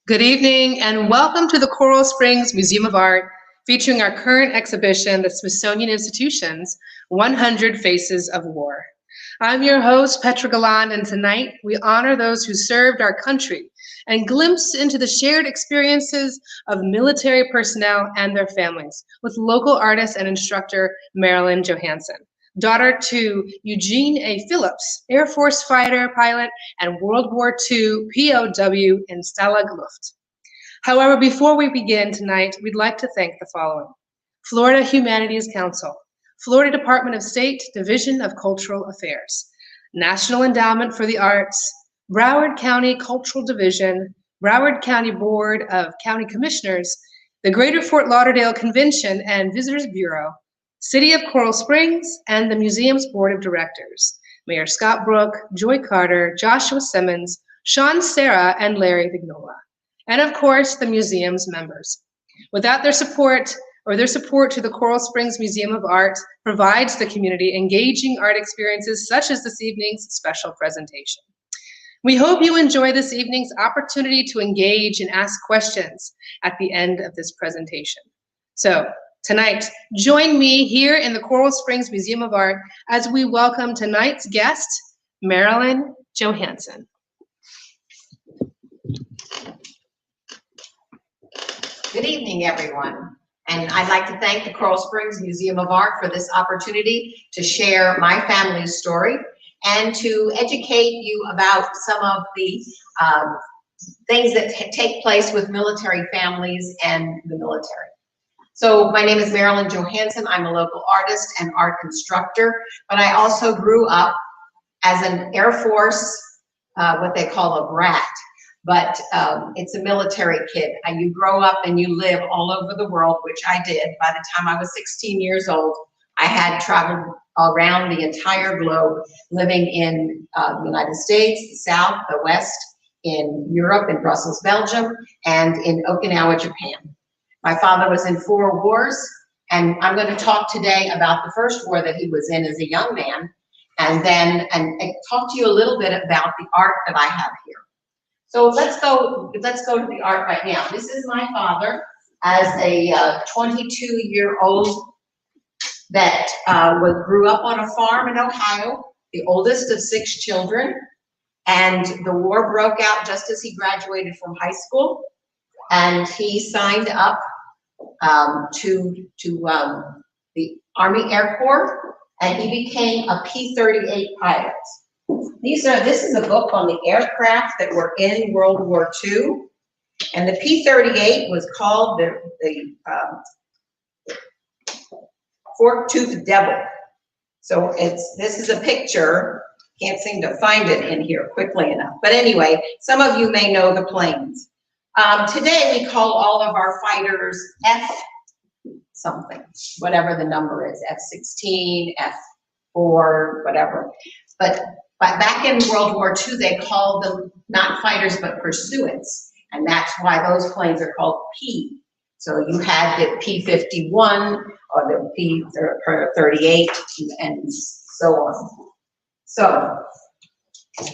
Good evening and welcome to the Coral Springs Museum of Art, featuring our current exhibition, the Smithsonian Institution's 100 Faces of War. I'm your host, Petra Galland, and tonight we honor those who served our country and glimpse into the shared experiences of military personnel and their families with local artist and instructor Marilyn Johansen, daughter to Eugene A. Phillips, Air Force fighter pilot and World War II POW in Stalag Luft. However, before we begin tonight, we'd like to thank the following: Florida Humanities Council, Florida Department of State, Division of Cultural Affairs, National Endowment for the Arts, Broward County Cultural Division, Broward County Board of County Commissioners, the Greater Fort Lauderdale Convention and Visitors Bureau, City of Coral Springs, and the museum's Board of Directors, Mayor Scott Brook, Joy Carter, Joshua Simmons, Sean Serra, and Larry Vignola, and of course, the museum's members. Without their support to the Coral Springs Museum of Art provides the community engaging art experiences such as this evening's special presentation. We hope you enjoy this evening's opportunity to engage and ask questions at the end of this presentation. So tonight, join me here in the Coral Springs Museum of Art as we welcome tonight's guest, Marilyn Johansen. Good evening, everyone. And I'd like to thank the Coral Springs Museum of Art for this opportunity to share my family's story and to educate you about some of the things that take place with military families and the military. So my name is Marilyn Johansen. I'm a local artist and art instructor, but I also grew up as an Air Force, what they call a brat. But it's a military kid. You grow up and you live all over the world, which I did. By the time I was 16 years old, I had traveled around the entire globe, living in the United States, the South, the West, in Europe, in Brussels, Belgium, and in Okinawa, Japan. My father was in 4 wars, and I'm going to talk today about the first war that he was in as a young man, and talk to you a little bit about the art that I have here. So let's go to the art right now. This is my father as a 22-year-old that grew up on a farm in Ohio, the oldest of 6 children, and the war broke out just as he graduated from high school, and he signed up to the Army Air Corps, and he became a P-38 pilot. This is a book on the aircraft that were in World War II, and the P-38 was called the Fork-Toothed Devil. So this is a picture. Can't seem to find it in here quickly enough. But anyway, some of you may know the planes. Today we call all of our fighters F something, whatever the number is, F-16, F-4, whatever. But back in World War II, they called them not fighters, but pursuits. And that's why those planes are called P. So you had the P-51 or the P-38 and so on. So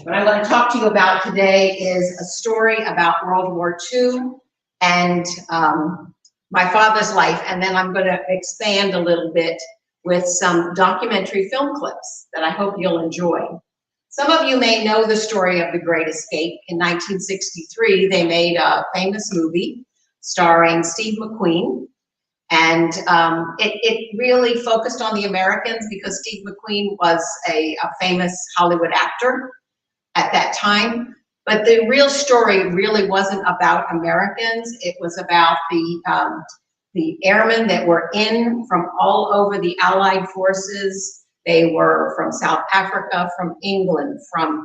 what I'm going to talk to you about today is a story about World War II and my father's life. And then I'm going to expand a little bit with some documentary film clips that I hope you'll enjoy. Some of you may know the story of The Great Escape. In 1963, they made a famous movie starring Steve McQueen, and it really focused on the Americans because Steve McQueen was a famous Hollywood actor at that time. But the real story really wasn't about Americans. It was about the airmen that were in from all over the Allied forces. They were from South Africa, from England, from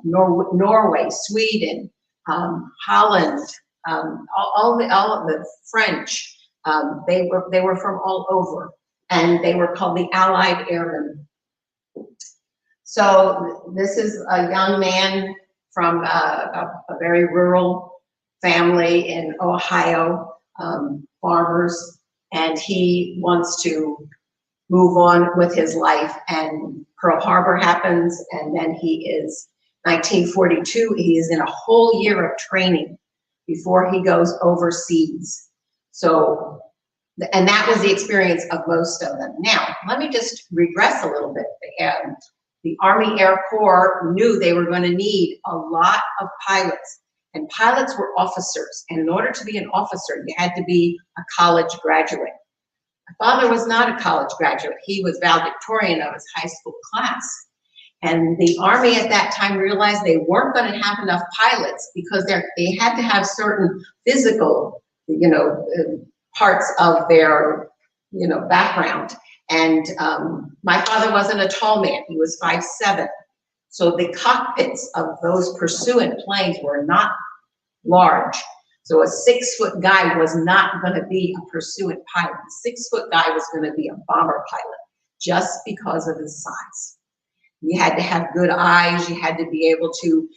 Norway, Sweden, Holland, all of the French. They were from all over, and they were called the Allied Airmen. So this is a young man from a very rural family in Ohio, farmers, and he wants to move on with his life, and Pearl Harbor happens, and then he is 1942, he is in a whole year of training before he goes overseas. So, and that was the experience of most of them. Now, let me just regress a little bit. The Army Air Corps knew they were going to need a lot of pilots, and pilots were officers. And in order to be an officer, you had to be a college graduate. My father was not a college graduate. He was valedictorian of his high school class. And the Army at that time realized they weren't going to have enough pilots because they had to have certain physical, parts of their, background. And my father wasn't a tall man. He was 5'7". So the cockpits of those pursuant planes were not large. So a 6-foot guy was not going to be a pursuant pilot. A 6-foot guy was going to be a bomber pilot just because of his size. You had to have good eyes. You had to be able to,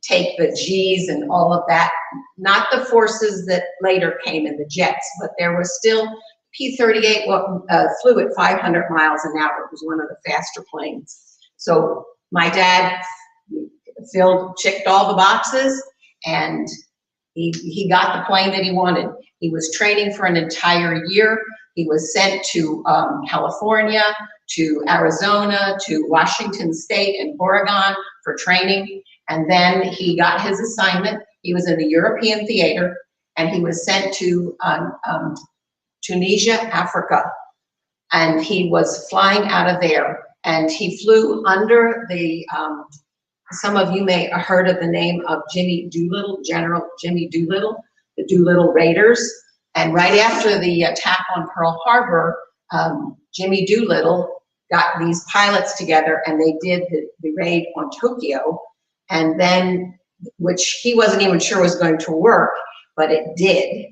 take the G's and all of that. Not the forces that later came in the jets, but there was still P-38 flew at 500 miles an hour. It was one of the faster planes. So my dad checked all the boxes, and he got the plane that he wanted. He was training for an entire year. He was sent to California, to Arizona, to Washington State and Oregon for training. And then he got his assignment. He was in the European theater, and he was sent to Tunisia, Africa. And he was flying out of there, and he flew under the, some of you may have heard of the name of Jimmy Doolittle, General Jimmy Doolittle, the Doolittle Raiders. And right after the attack on Pearl Harbor, Jimmy Doolittle got these pilots together, and they did the raid on Tokyo, and then, which he wasn't even sure was going to work, but it did.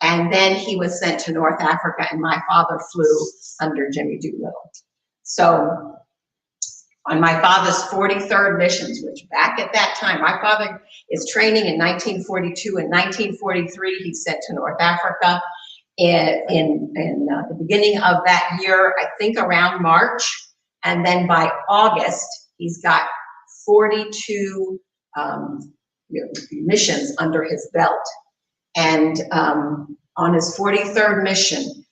And then he was sent to North Africa, and my father flew under Jimmy Doolittle. So on my father's 43rd missions, which back at that time, my father is training in 1942. In 1943, he's sent to North Africa. In the beginning of that year, I think around March, and then by August, he's got 42 missions under his belt. And on his 43rd mission,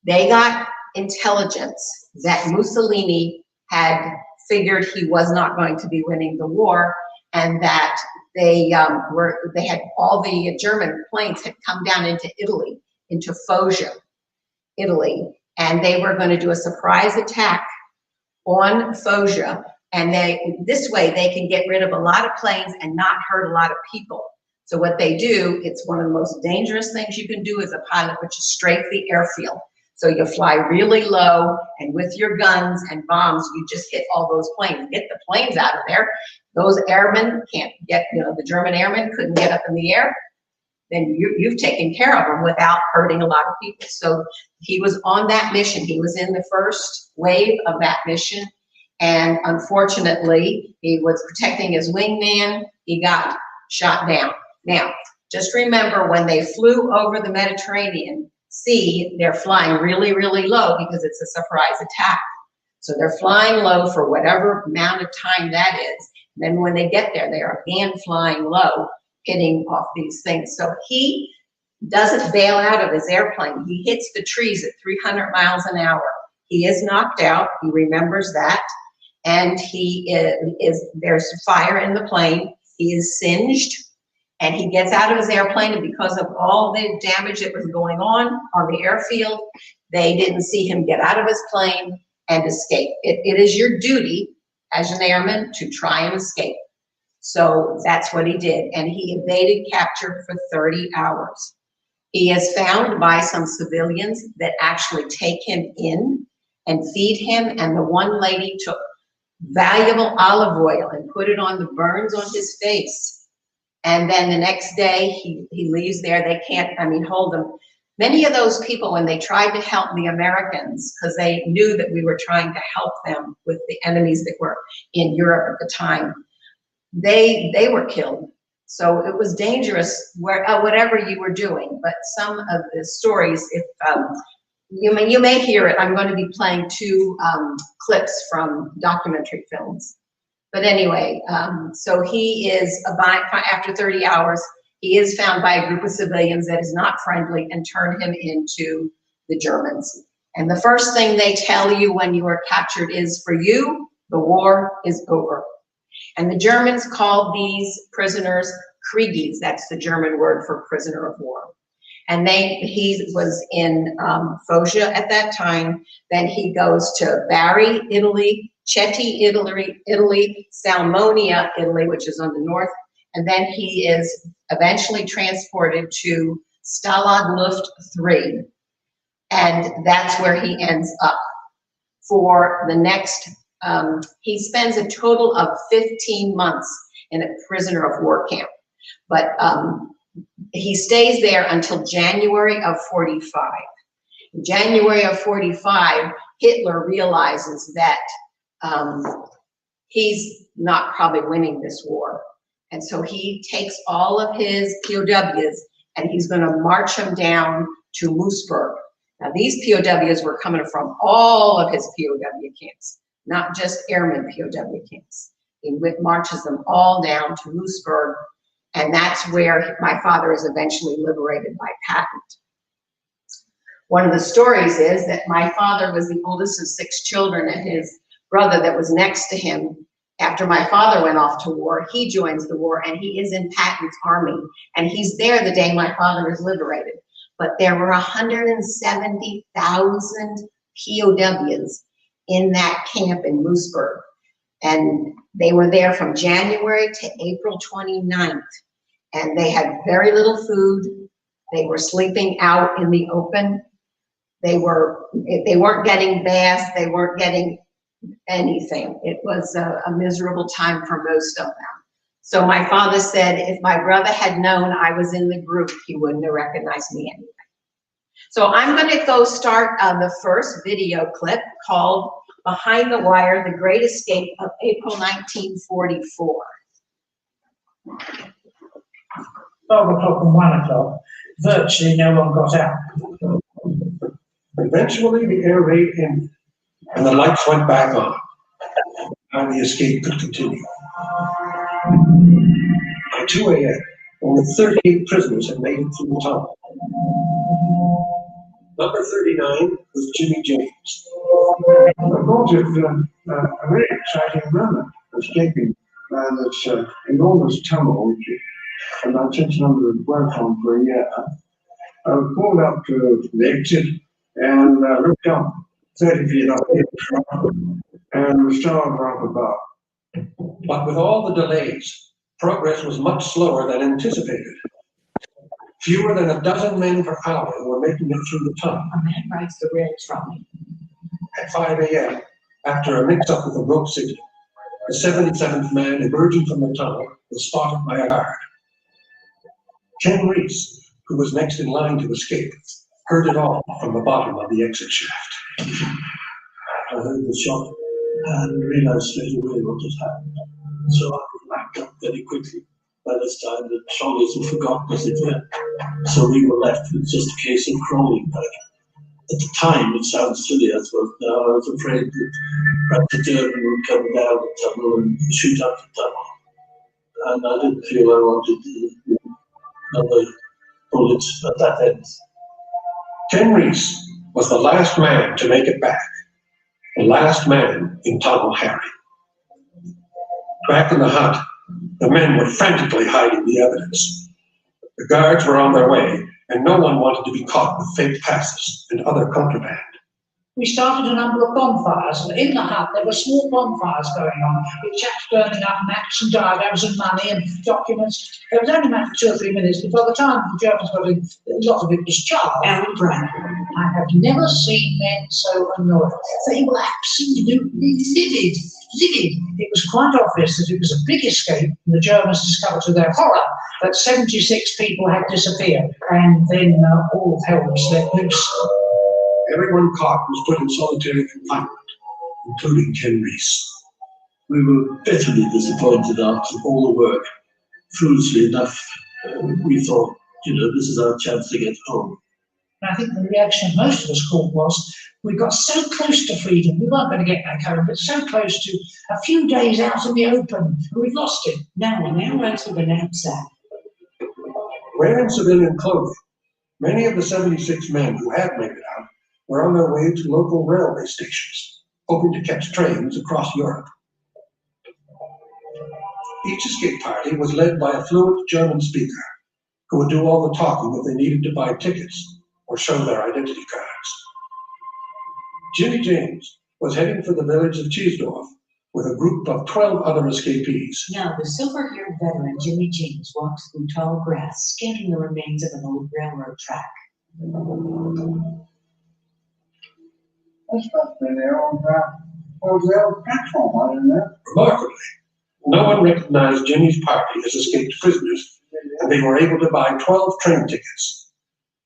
they got intelligence that Mussolini had figured he was not going to be winning the war, and that they had all the German planes had come down into Italy, into Foggia, Italy, and they were going to do a surprise attack on Foggia, and this way they can get rid of a lot of planes and not hurt a lot of people. So what they do, it's one of the most dangerous things you can do as a pilot, which is strafe the airfield. So you fly really low, and with your guns and bombs, you just hit all those planes, get the planes out of there. Those airmen can't get, the German airmen couldn't get up in the air. Then you've taken care of them without hurting a lot of people. So he was on that mission. He was in the first wave of that mission. And unfortunately, he was protecting his wingman. He got shot down. Now, just remember, when they flew over the Mediterranean Sea, they're flying really, really low because it's a surprise attack. So they're flying low for whatever amount of time that is. Then when they get there, they are again flying low, hitting off these things. So he doesn't bail out of his airplane. He hits the trees at 300 miles an hour. He is knocked out. He remembers that. And there's fire in the plane. He is singed, and he gets out of his airplane, and because of all the damage that was going on the airfield, they didn't see him get out of his plane and escape. It is your duty as an airman to try and escape. So that's what he did, and he evaded capture for 30 hours. He is found by some civilians that actually take him in and feed him, and the one lady took valuable olive oil and put it on the burns on his face. And then the next day he leaves there. They can't, hold him. Many of those people, when they tried to help the Americans, because they knew that we were trying to help them with the enemies that were in Europe at the time, they were killed. So it was dangerous whatever you were doing. But some of the stories, if you may hear it, I'm going to be playing two clips from documentary films. But anyway, so he is, after 30 hours, He is found by a group of civilians that is not friendly and turn him into the Germans. And the first thing they tell you when you are captured is, for you, the war is over. And the Germans called these prisoners Krieges. That's the German word for prisoner of war. And he was in Foggia at that time. Then he goes to Bari, Italy, Chieti, Italy, Salmonia, Italy, which is on the north. And then he is eventually transported to Stalag Luft 3. And that's where he ends up for the next, he spends a total of 15 months in a prisoner of war camp. But he stays there until January of 45. In January of 45, Hitler realizes that he's not probably winning this war. And so he takes all of his POWs and he's going to march them down to Moosburg. Now, these POWs were coming from all of his POW camps, not just airmen POW camps. He marches them all down to Moosburg, and that's where my father is eventually liberated by patent. One of the stories is that my father was the oldest of 6 children, and his brother that was next to him, after my father went off to war, he joins the war, and he is in Patton's army, and he's there the day my father is liberated. But there were 170,000 POWs in that camp in Moosburg. And they were there from January to April 29th. And they had very little food. They were sleeping out in the open. They weren't getting baths. They weren't getting anything. It was a miserable time for most of them. So my father said, if my brother had known I was in the group, he wouldn't have recognized me anyway. So I'm going to go start the first video clip called Behind the Wire, The Great Escape of April 1944. 12 o'clock and 1 o'clock, virtually no one got out. Eventually the air raid ended and the lights went back on, and the escape could continue. By 2 a.m., only 38 prisoners had made it through the tunnel. Number 39 was Jimmy James. I thought it was a very exciting moment, escaping this enormous tunnel, which about 600 had worked on for a year. I was pulled up to the exit and looked up 30 feet up here, and the stars were up above. But with all the delays, progress was much slower than anticipated. Fewer than a dozen men per hour were making it through the tunnel. A man rides the rail trolley. At 5 a.m., after a mix-up with a rope signal, the 77th man emerging from the tunnel was spotted by a guard. Ken Reese, who was next in line to escape, heard it all from the bottom of the exit shaft. I heard the shot and realized straight away what had happened. So I backed up very quickly. By this time, the trolleys were forgotten as it went. So we were left with just a case of crawling back. At the time, it sounds silly, I suppose. Now I was afraid that perhaps the German would come down the tunnel and shoot up the tunnel. And I didn't feel I wanted another bullets at that end. Ken Reese was the last man to make it back. The last man in Tunnel Harry. Back in the hut, the men were frantically hiding the evidence. The guards were on their way, and no one wanted to be caught with fake passes and other contraband. We started a number of bonfires, and in the hut there were small bonfires going on, with chaps burning up maps and diagrams and money and documents. It was only a matter of 2 or 3 minutes, but by the time the Germans got in, a lot of it was charred and brown. I have never seen men so annoyed. They were absolutely livid. It was quite obvious that it was a big escape, and the Germans discovered to their horror that 76 people had disappeared, and then all hell was let loose. Everyone caught was put in solitary confinement, including Ken Reese. We were bitterly disappointed after all the work. Foolishly enough, we thought, this is our chance to get home. And I think the reaction most of us caught was, we got so close to freedom, we weren't going to get back home, but so close to a few days out in the open, we've lost it. Now we're to the knapsack. Wearing civilian clothing, many of the 76 men who had made it out were on their way to local railway stations, hoping to catch trains across Europe. Each escape party was led by a fluent German speaker who would do all the talking if they needed to buy tickets or show their identity cards. Jimmy James was heading for the village of Cheesdorf with a group of 12 other escapees. Now, the silver-haired veteran Jimmy James walked through tall grass, scanning the remains of an old railroad track. That's supposed to be the old rail platform, isn't it? Remarkably, no one recognized Jimmy's party as escaped prisoners, and they were able to buy 12 train tickets.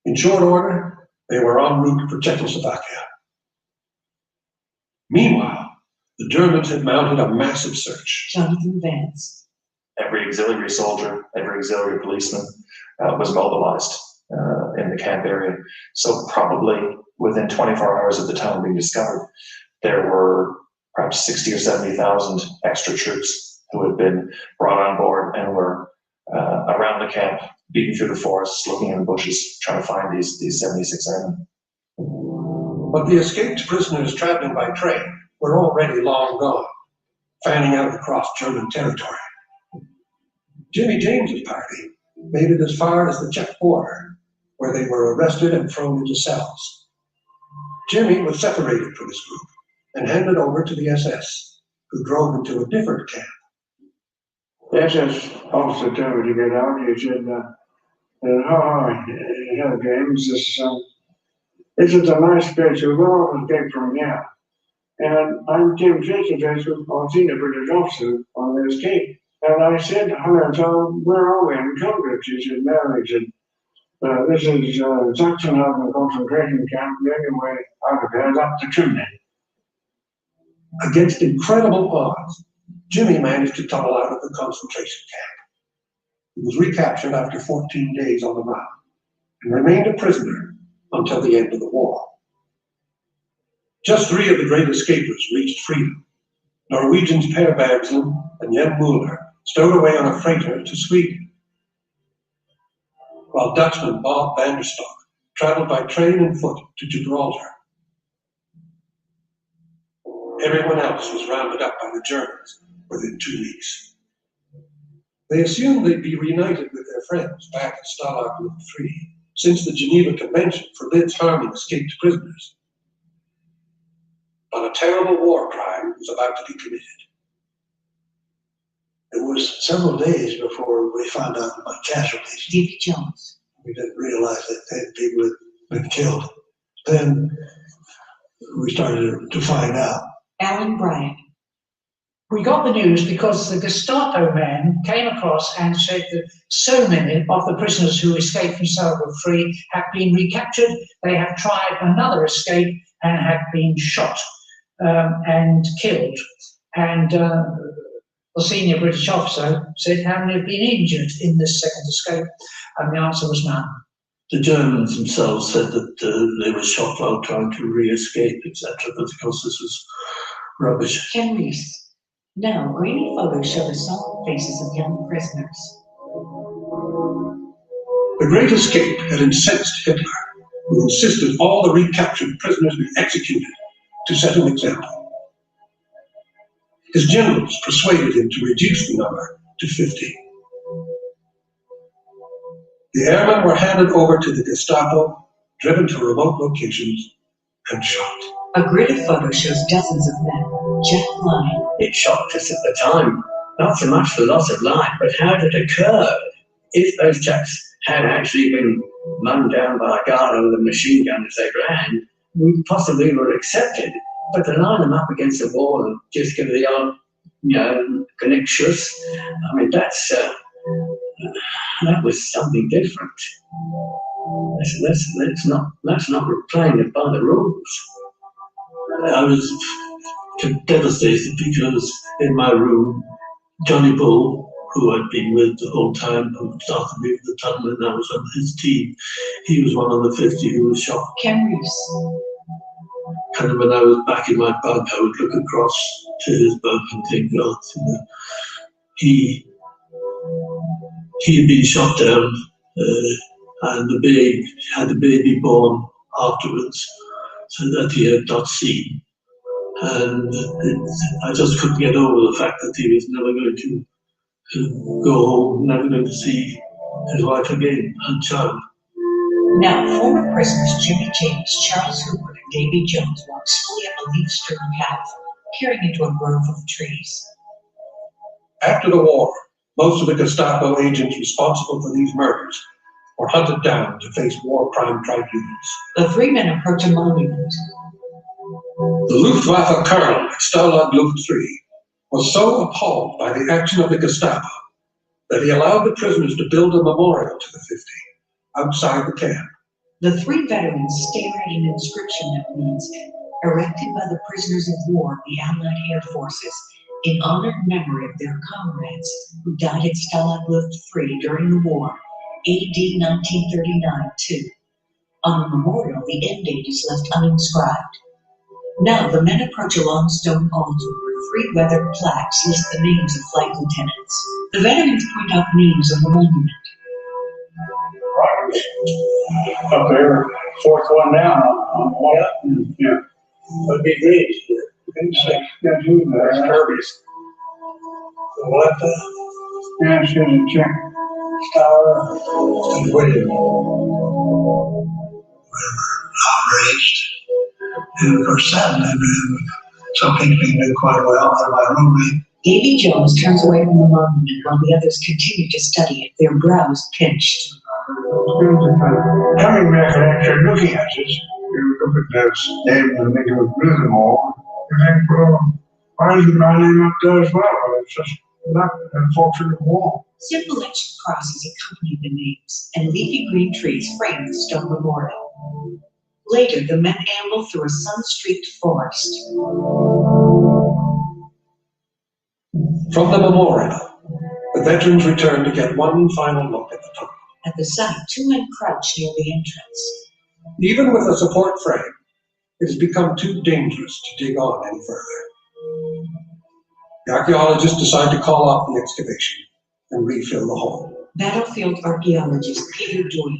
In short order, they were en route for Czechoslovakia. Meanwhile, the Germans had mounted a massive search. Jonathan Vance. Every auxiliary soldier, every auxiliary policeman was mobilized in the camp area. So probably within 24 hours of the town being discovered, there were perhaps 60 or 70,000 extra troops who had been brought on board and were around the camp, beating through the forests, looking in the bushes, trying to find these 76 airmen. But the escaped prisoners traveling by train were already long gone, fanning out across German territory. Jimmy James's party made it as far as the Czech border, where they were arrested and thrown into cells. Jimmy was separated from his group and handed over to the SS, who drove him to a different camp. The SS officer told me to get out. He said, James, this is a nice place. We'll all escape from here. And I came face to face with our senior British officer on the escape. And I said, hello, so where are we in Cambridge? He said, no, he said, this is Sachsenhausen concentration camp. The only way out of here is up the chimney. Against incredible odds, Jimmy managed to tumble out of the concentration camp. He was recaptured after 14 days on the run and remained a prisoner until the end of the war. Just 3 of the great escapers reached freedom. Norwegians Per Bergson and Jan Muller stowed away on a freighter to Sweden, while Dutchman Bob Vanderstock traveled by train and foot to Gibraltar. Everyone else was rounded up by the Germans within 2 weeks. They assumed they'd be reunited with their friends back at Stalag Group 3, since the Geneva Convention forbids harming escaped prisoners. But a terrible war crime was about to be committed. It was several days before we found out about casualties. Davy Jones. We didn't realize that 10 people had been killed. Then we started to find out. Alan Bryant. We got the news because the Gestapo men came across and said that so many of the prisoners who escaped from Salzburg Free had been recaptured. They had tried another escape and had been shot and killed. And the senior British officer said, how many had been injured in this second escape? And the answer was none. The Germans themselves said that they were shot while trying to re-escape, etc. But of course this was rubbish. Ken Reese. Now, grainy photos show the soft faces of young prisoners. The Great Escape had incensed Hitler, who insisted all the recaptured prisoners be executed to set an example. His generals persuaded him to reduce the number to 50. The airmen were handed over to the Gestapo, driven to remote locations, and shot. A grid of photos shows dozens of men. Jeff Klein. It shocked us at the time, not so much the loss of life, but how it occurred. If those chaps had actually been mown down by a guard with a machine gun as they ran, we possibly would have accepted. But to line them up against the wall and just give the odd, connectious, I mean, that was something different. Let's not playing it by the rules. I was devastated because in my room, Johnny Bull, who I'd been with the whole time, who started me with the tunnel and I was on his team, he was one of the 50 who was shot. Ken Reese. Kind of when I was back in my bunk, I would look across to his bunk and think, he had been shot down and the babe had the baby born afterwards, so that he had not seen. And I just couldn't get over the fact that he was never going to go home, never going to see his wife again and child. Now, former prisoners Jimmy James, Charles Hooper, and Davy Jones walk slowly up a leaf-strewn path, peering into a grove of trees. After the war, most of the Gestapo agents responsible for these murders were hunted down to face war crime tribunals. The three men approach a monument. The Luftwaffe colonel at Stalag Luft 3 was so appalled by the action of the Gestapo that he allowed the prisoners to build a memorial to the 50 outside the camp. The three veterans stare at an inscription that reads, "Erected by the prisoners of war of the Allied Air Forces in honor and memory of their comrades who died at Stalag Luft 3 during the war, AD 1939-2. On the memorial, the end date is left uninscribed. Now the men approach a long stone altar where three weathered plaques list the names of flight lieutenants. The veterans point out names on the monument. Up there, fourth one down on the left. Yeah. That'd be great. Yeah, There's Kirby's. What yeah, she had a check. Outraged. And of course, saddened. Something we knew quite well out of my roommate. Davy Jones turns away from the monument while the others continue to study it, their brows pinched. Coming back and actually looking at it, you look at those names and think of them all. You think, well, why isn't my name up there as well? It's just not an unfortunate war. Simple etched crosses accompany the names, and leafy green trees frame the stone memorial. Later, the men amble through a sun-streaked forest. From the memorial, the veterans returned to get one final look at the tunnel. At the site, two men crouch near the entrance. Even with a support frame, it has become too dangerous to dig on any further. The archaeologists decide to call off the excavation and refill the hole. Battlefield archaeologist Peter Doyle.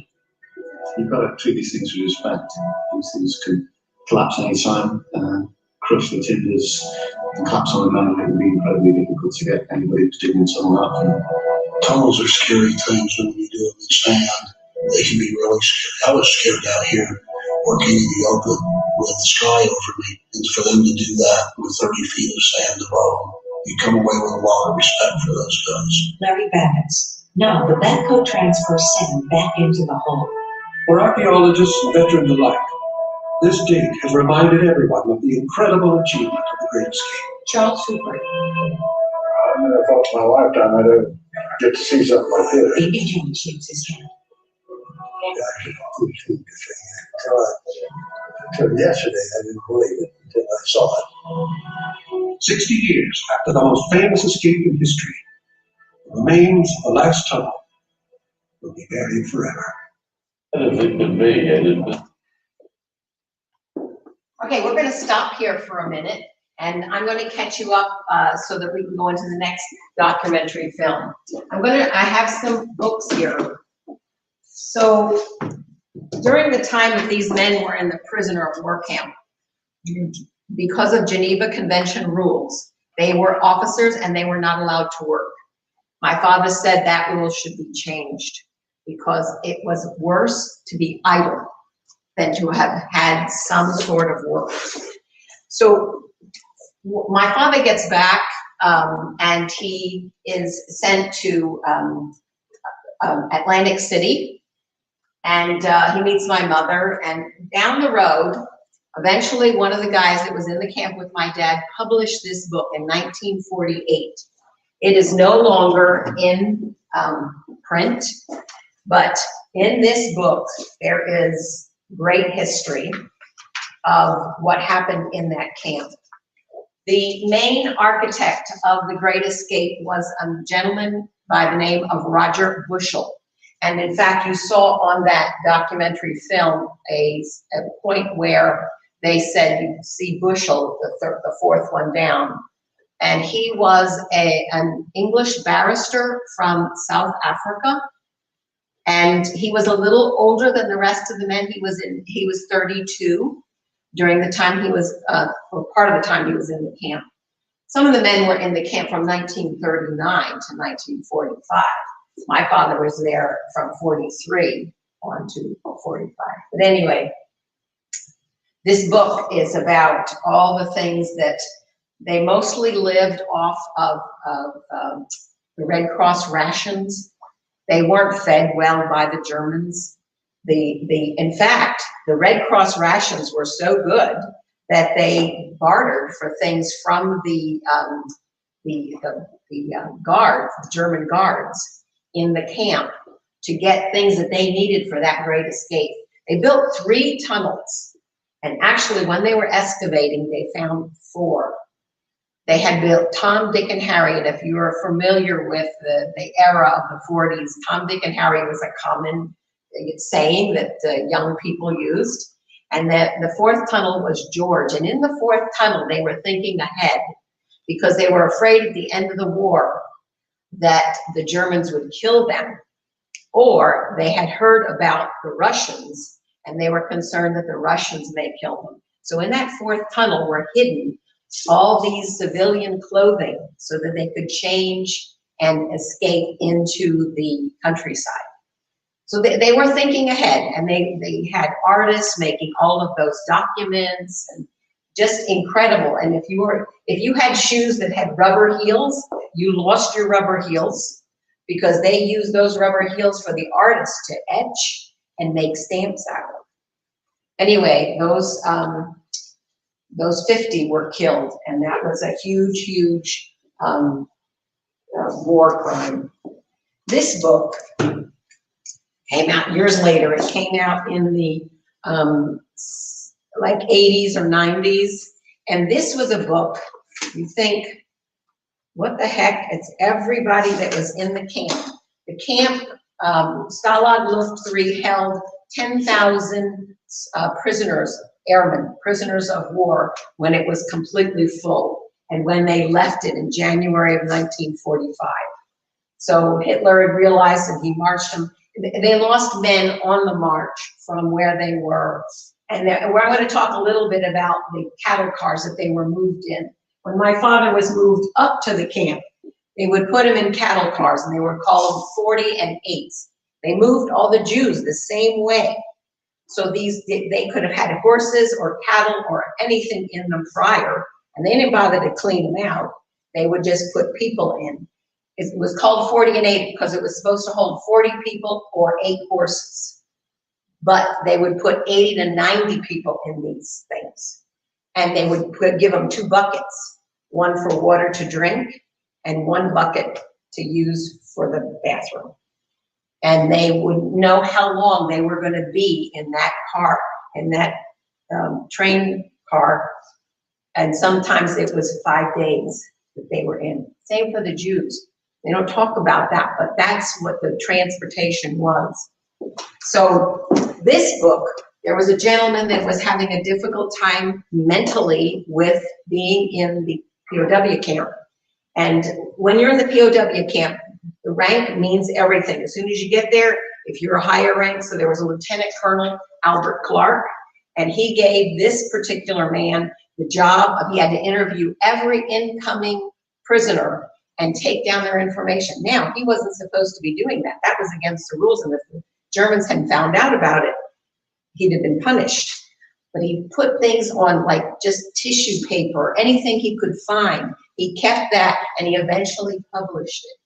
You've got to treat these things with respect. These things can collapse any time, crush the timbers, and collapse on the men, and it can be incredibly difficult to get anybody to dig in somewhere up. Tunnels are scary things when you do them in sand. They can be really scary. I was scared out here working in the open with the sky over me. And for them to do that with 30 feet of sand above them, you come away with a lot of respect for those guys. Larry Babbitts. Now the backhoe transfers sand back into the hole. For archaeologists and veterans alike, this dig has reminded everyone of the incredible achievement of the Great Escape. Charles Hooper. I never thought in my lifetime I'd ever get to see something like this. Davy Jones shakes his head. Until yesterday, I didn't believe it until I saw it. 60 years after the most famous escape in history, the remains of the last tunnel will be buried forever. If it could be, I didn't. Okay, we're going to stop here for a minute, and I'm going to catch you up so that we can go into the next documentary film. I have some books here. So during the time that these men were in the prisoner of war camp, because of Geneva Convention rules, they were officers and they were not allowed to work. My father said that rule should be changed because it was worse to be idle than to have had some sort of work. So my father gets back and he is sent to Atlantic City, and he meets my mother, and down the road, eventually one of the guys that was in the camp with my dad published this book in 1948. It is no longer in print, but in this book, there is great history of what happened in that camp. The main architect of the Great Escape was a gentleman by the name of Roger Bushel. And in fact, you saw on that documentary film a point where they said you see Bushel, the fourth one down. And he was an English barrister from South Africa. And he was a little older than the rest of the men. He was 32 during the time he was, or part of the time he was in the camp. Some of the men were in the camp from 1939 to 1945. My father was there from 43 on to 45. But anyway, this book is about all the things that they mostly lived off of the Red Cross rations. They weren't fed well by the Germans. In fact, the Red Cross rations were so good that they bartered for things from the guards, the German guards in the camp, to get things that they needed for that great escape. They built 3 tunnels, and actually when they were excavating, they found 4. They had built Tom, Dick, and Harry, and if you are familiar with the era of the 40s, Tom, Dick, and Harry was a common saying that young people used. And the 4th tunnel was George. And in the 4th tunnel, they were thinking ahead because they were afraid at the end of the war that the Germans would kill them, or they had heard about the Russians and they were concerned that the Russians may kill them. So in that 4th tunnel were hidden all these civilian clothing so that they could change and escape into the countryside. So they were thinking ahead, and they had artists making all of those documents, and just incredible. And if you had shoes that had rubber heels, you lost your rubber heels because they used those rubber heels for the artists to etch and make stamps out of. Anyway, those 50 were killed, and that was a huge, huge war crime. This book came out years later. It came out in the like 80s or 90s, and this was a book, you think, what the heck? It's everybody that was in the camp. The camp, Stalag Luft 3 held 10,000 prisoners, airmen, prisoners of war, when it was completely full, and when they left it in January of 1945. So Hitler had realized, and he marched them. They lost men on the march from where they were. And we're going to talk a little bit about the cattle cars that they were moved in. When my father was moved up to the camp, they would put him in cattle cars, and they were called 40 and 8s. They moved all the Jews the same way. So they could have had horses or cattle or anything in them prior, and they didn't bother to clean them out. They would just put people in. It was called 40 and 8 because it was supposed to hold 40 people or 8 horses. But they would put 80 to 90 people in these things. And they would give them 2 buckets, one for water to drink and 1 bucket to use for the bathroom. And they would know how long they were going to be in that car, in that train car. And sometimes it was 5 days that they were in. Same for the Jews. They don't talk about that, but that's what the transportation was. So this book, there was a gentleman that was having a difficult time mentally with being in the POW camp. And when you're in the POW camp, the rank means everything. As soon as you get there, if you're a higher rank, so there was a Lieutenant Colonel Albert Clark, and he gave this particular man the job of, he had to interview every incoming prisoner and take down their information. Now, he wasn't supposed to be doing that. That was against the rules, and if the Germans hadn't found out about it, he'd have been punished. But he put things on like just tissue paper, anything he could find. He kept that, and he eventually published it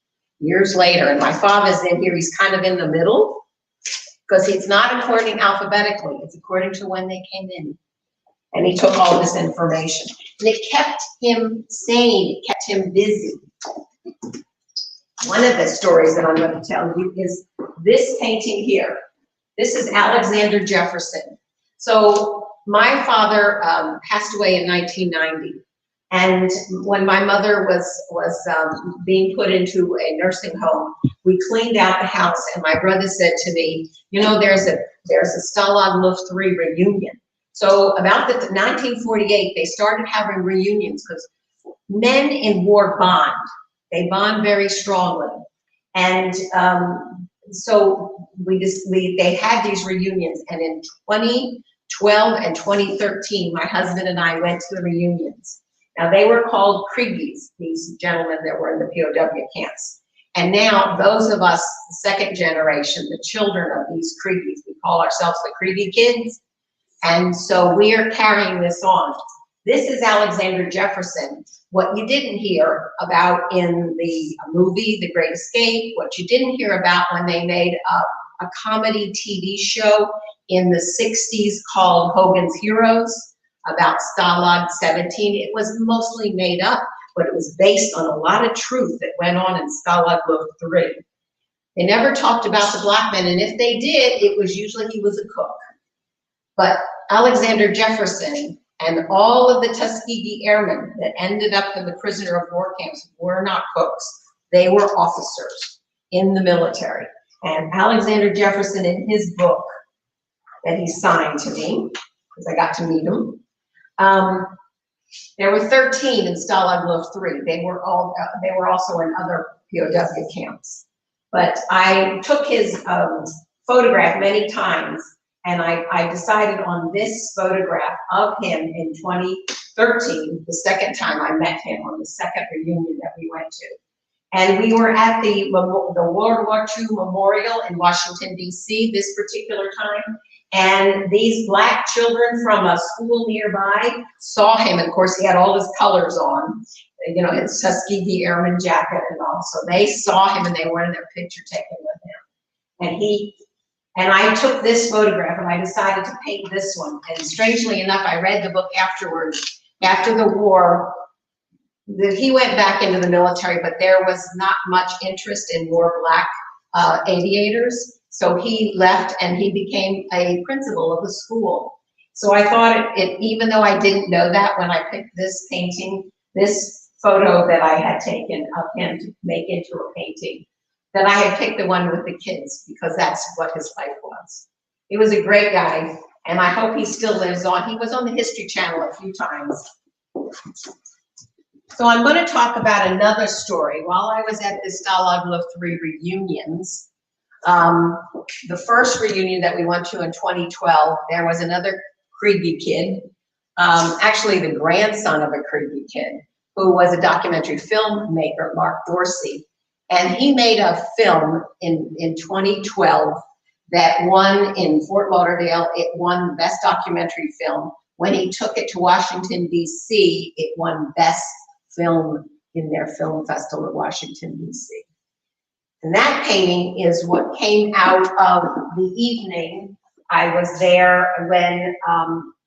years later. And my father's in here, he's kind of in the middle, because it's not according alphabetically, it's according to when they came in. And he took all this information. And it kept him sane, it kept him busy. One of the stories that I'm going to tell you is this painting here. This is Alexander Jefferson. So my father passed away in 1990. And when my mother was being put into a nursing home, we cleaned out the house, and my brother said to me, you know, there's a Stalag Luft 3 reunion. So about the 1948, they started having reunions because men in war bond. They bond very strongly. And they had these reunions, and in 2012 and 2013, my husband and I went to the reunions. Now, they were called Kriegies, these gentlemen that were in the POW camps. And now, those of us, the second generation, the children of these Kriegies, we call ourselves the Kriegie kids. And so we are carrying this on. This is Alexander Jefferson. What you didn't hear about in the movie, The Great Escape, what you didn't hear about when they made a comedy TV show in the 60s called Hogan's Heroes about Stalag 17, it was mostly made up, but it was based on a lot of truth that went on in Stalag Luft 3. They never talked about the black men, and if they did, it was usually he was a cook. But Alexander Jefferson and all of the Tuskegee Airmen that ended up in the prisoner of war camps were not cooks. They were officers in the military. And Alexander Jefferson, in his book that he signed to me, because I got to meet him, there were 13 in Stalag Luft 3. They were also in other POW camps. But I took his photograph many times, and I decided on this photograph of him in 2013, the second time I met him on the second reunion that we went to. And we were at the World War II Memorial in Washington, D.C. this particular time. And these black children from a school nearby saw him. And of course, he had all his colors on, you know, his Tuskegee Airman jacket and all. So they saw him and they wanted their picture taken with him. And I took this photograph and I decided to paint this one. And strangely enough, I read the book afterwards. After the war, he went back into the military, but there was not much interest in more black aviators. So he left and he became a principal of the school. So I thought even though I didn't know that when I picked this painting, this photo that I had taken of him to make into a painting, that I had picked the one with the kids because that's what his life was. He was a great guy, and I hope he still lives on. He was on the History Channel a few times. So I'm going to talk about another story. While I was at the Stalag Luft 3 reunions, the first reunion that we went to in 2012, there was another Kriegie kid, actually the grandson of a Kriegie kid, who was a documentary filmmaker, Mark Dorsey. And he made a film in 2012 that won in Fort Lauderdale. It won Best Documentary Film. When he took it to Washington, D.C., it won Best Film in their film festival at Washington, D.C. And that painting is what came out of the evening. I was there when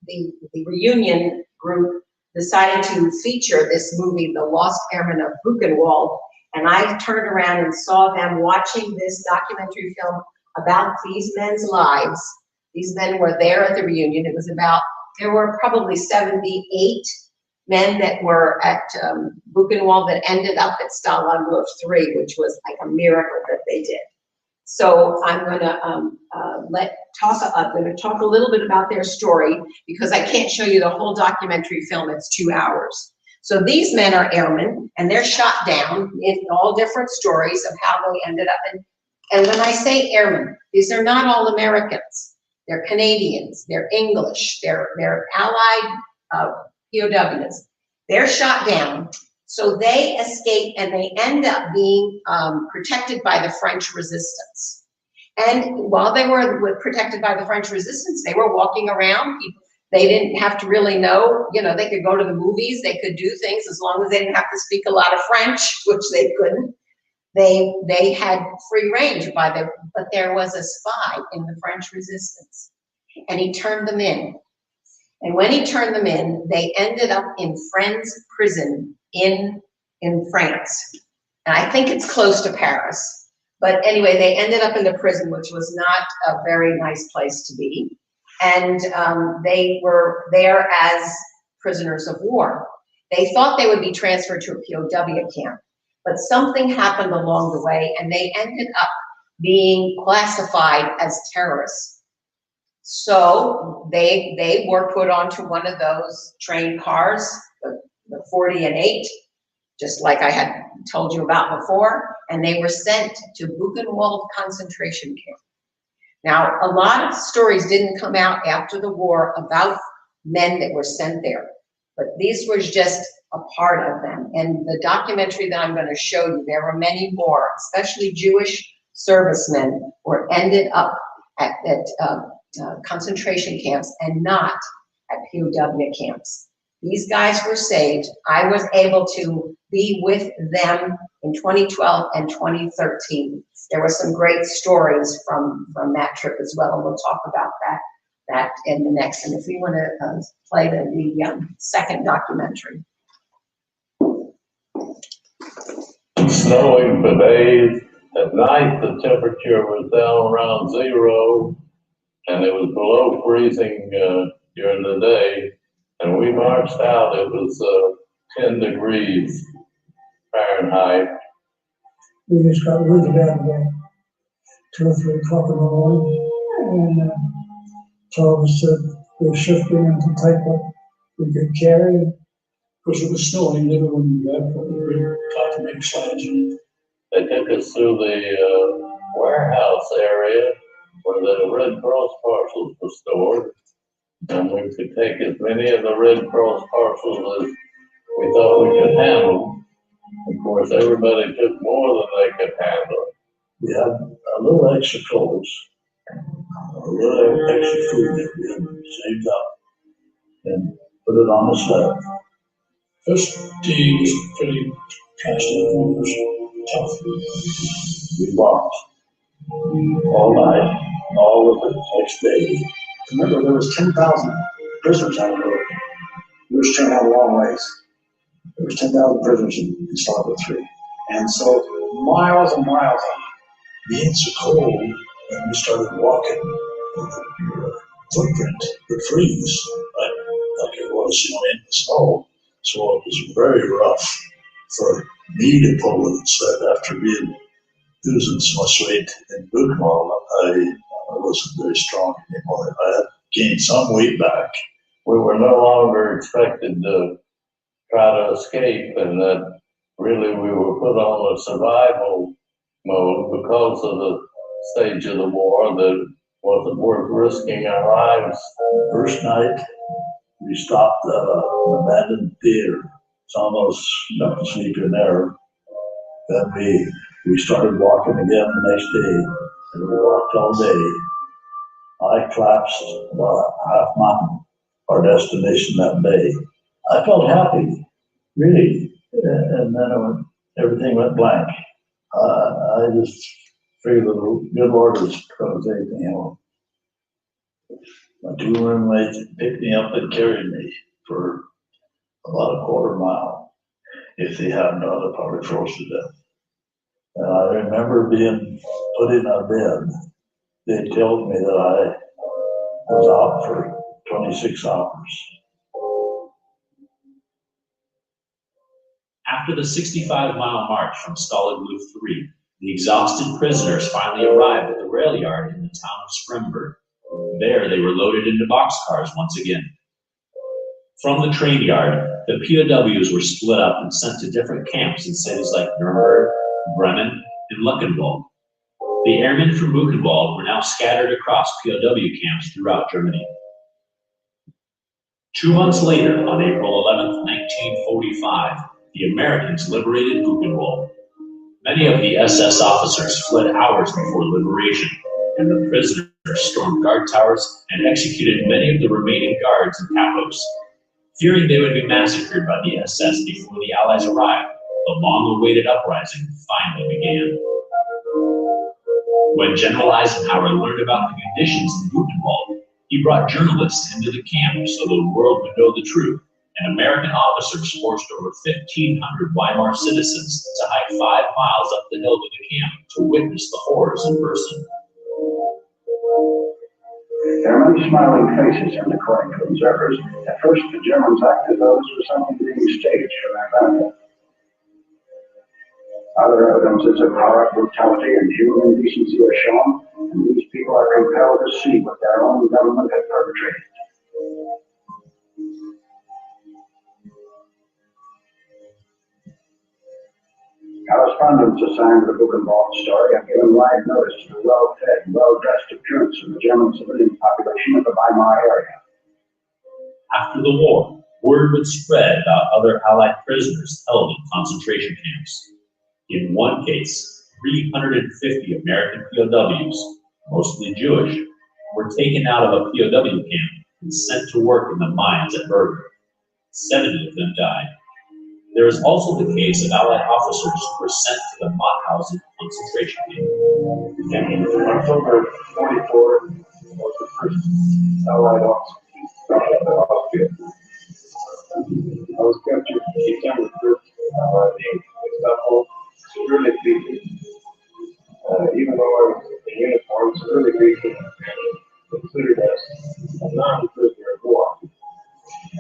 the reunion group decided to feature this movie, The Lost Airmen of Buchenwald. And I turned around and saw them watching this documentary film about these men's lives. These men were there at the reunion. There were probably 78 men that were at Buchenwald that ended up at Stalag Luft 3, which was like a miracle that they did. So I'm going to talk a little bit about their story because I can't show you the whole documentary film. It's 2 hours. So these men are airmen, and they're shot down in all different stories of how they ended up. And when I say airmen, these are not all Americans. They're Canadians. They're English. They're allied POWs. They're shot down. So they escape, and they end up being protected by the French resistance. And while they were protected by the French resistance, they were walking around. They didn't have to really know, they could go to the movies, they could do things as long as they didn't have to speak a lot of French, which they couldn't. They had free range but there was a spy in the French resistance, and he turned them in. And when he turned them in, they ended up in Friends prison in France. And I think it's close to Paris. But anyway, they ended up in the prison, which was not a very nice place to be. And they were there as prisoners of war. They thought they would be transferred to a POW camp, but something happened along the way, and they ended up being classified as terrorists. So they were put onto one of those train cars, the 40 and 8, just like I had told you about before, and they were sent to Buchenwald concentration camp. Now, a lot of stories didn't come out after the war about men that were sent there, but these were just a part of them. And the documentary that I'm going to show you, there were many more, especially Jewish servicemen who ended up at concentration camps and not at POW camps. These guys were saved. I was able to be with them in 2012 and 2013. There were some great stories from that trip as well, and we'll talk about that in the next. And if you want to play the second documentary. Snowing for days. At night, the temperature was down around 0, and it was below freezing during the day. And we marched out, it was 10 degrees Fahrenheit. We just got really bad again, 2 or 3 o'clock in the morning, and told us that we were shifting and to take what we could carry. Because it was snowing, everyone got to make sledge. They took us through the warehouse area where the Red Cross parcels were stored, and we could take as many of the Red Cross parcels as we thought we could handle. Of course, everybody took more than they could handle. We had a little extra clothes, a little extra food that we had saved up, and put it on the sled. First day was pretty cashed up, tough. We walked all night, all of the next day. Remember, there was 10,000 prisoners on the road. We were staying out a long ways. There was 10,000 prisoners in Springburg 3. And so miles and miles on Being so cold that we started walking, your footprint would freeze like it was, in the snow. So it was very rough for me to pull with the sled after losing so much weight in Buchenwald. I wasn't very strong anymore. I had gained some weight back. We were no longer expected to try to escape, and that really we were put on a survival mode because of the stage of the war that wasn't worth risking our lives. First night, we stopped at an abandoned theater. Some of us got to sleep in there. Then we started walking again the next day, and we walked all day. I collapsed about half mountain, our destination that day. I felt happy, really, and then everything went blank. I just figured the good Lord was going to take me home. My 2 roommates picked me up and carried me for about a quarter mile. If they hadn't done it, probably froze to death. And I remember being put in a bed. They told me that I was out for 26 hours. After the 65-mile march from Stalag Luft 3, the exhausted prisoners finally arrived at the rail yard in the town of Springburg. There, they were loaded into boxcars once again. From the train yard, the POWs were split up and sent to different camps in cities like Nuremberg, Bremen, and Buchenwald. The airmen from Buchenwald were now scattered across POW camps throughout Germany. 2 months later, on April 11, 1945, the Americans liberated Buchenwald. Many of the SS officers fled hours before liberation, and the prisoners stormed guard towers and executed many of the remaining guards and capos. Fearing they would be massacred by the SS before the Allies arrived, the long-awaited uprising finally began. When General Eisenhower learned about the conditions in Buchenwald, he brought journalists into the camp so the world would know the truth, and American officers forced over 1,500 Weimar citizens to hike 5 miles up the hill to the camp to witness the horrors in person. There are many smiling faces in the according to observers. At first, the Germans acted as though this was something being staged for their battle. Other evidences of horror, brutality, and human indecency are shown, and these people are compelled to see what their own government had perpetrated. Correspondents assigned to the Buchenwald story have given wide notice to the well-fed, well-dressed appearance of the German civilian population of the Weimar area. After the war, word would spread about other Allied prisoners held in concentration camps. In one case, 350 American POWs, mostly Jewish, were taken out of a POW camp and sent to work in the mines at Bergen. 70 of them died. There is also the case of Allied officers who were sent to the Mauthausen concentration camp. In October 44 was the first Allied officer to Austria. I was captured December 1st by the Gestapo, severely beaten. Even though I was in uniform, severely beaten and considered as a non-prisoner of war.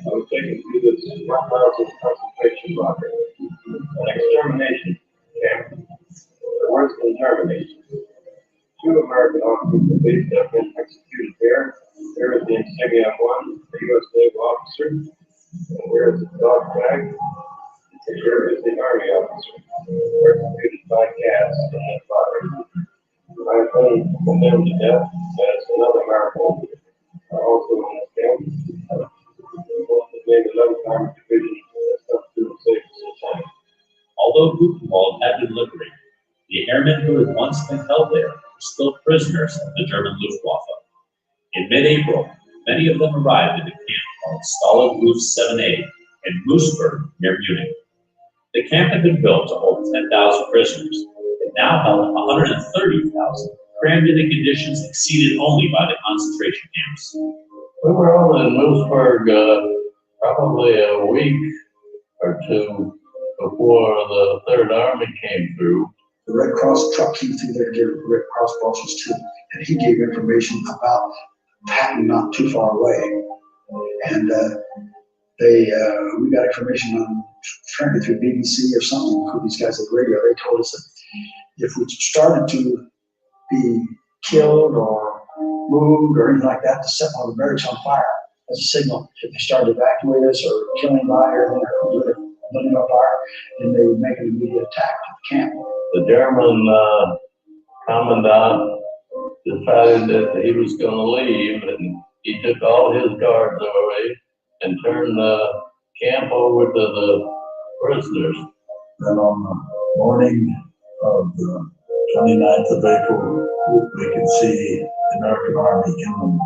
I was taken to this Mauthausen concentration locker, an extermination camp, the worst in Germany. 2 American officers were based up and executed there. There is the insignia of one, a U.S. naval officer, and here is the dog tag, and here is the Army officer, executed by gas in that fire. I have been condemned to death as another American, also in this camp. Made a lifetime division up to the safe. Although Buchenwald had been liberated, the airmen who had once been held there were still prisoners of the German Luftwaffe. In mid-April, many of them arrived in a camp called Stalag Luft 7A in Moosburg near Munich. The camp had been built to hold 10,000 prisoners. It now held 130,000, crammed into conditions exceeded only by the concentration camps. We were only in Moosburg probably a week or two before the Third Army came through. The Red Cross truck came through there to give Red Cross bosses too, and he gave information about Patton not too far away. And we got information on, frankly, through BBC or something, through these guys at radio. They told us that if we started to be killed or moved or anything like that, to set one of the barracks on fire as a signal. If they started to evacuate us or killing by or building up fire, then they would make an immediate attack to the camp. The German commandant decided that he was going to leave, and he took all his guards away and turned the camp over to the prisoners. Then on the morning of the 29th of April, we could see the American Army coming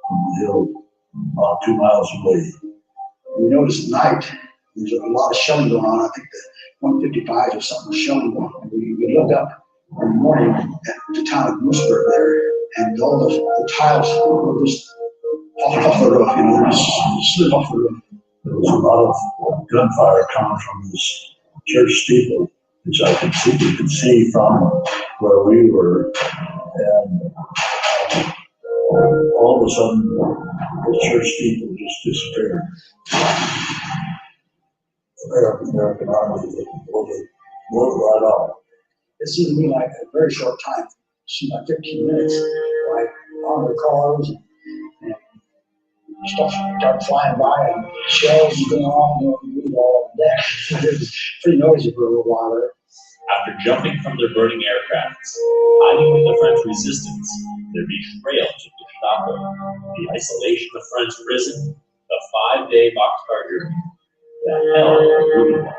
from the hill about 2 miles away. We noticed at night there's a lot of shelling going on. I think the 155 or something was shelling going on. We looked up in the morning at the town of Moosburg there, and all the tiles were just falling off the roof, they just slid off the roof. There was a lot of gunfire coming from this church steeple, which we could see from where we were, and all of a sudden the church steeple just disappeared. The American Army blew it right off. It seemed to me like a very short time. It seemed like 15 minutes. Like on the cars and stuff started flying by and shells going off, we were all on deck. It was pretty noisy for a little while there. After jumping from their burning aircrafts, hiding with the French resistance, their betrayal to Gestapo, the isolation of French prison, the 5-day boxcar journey, the hell of Buchenwald,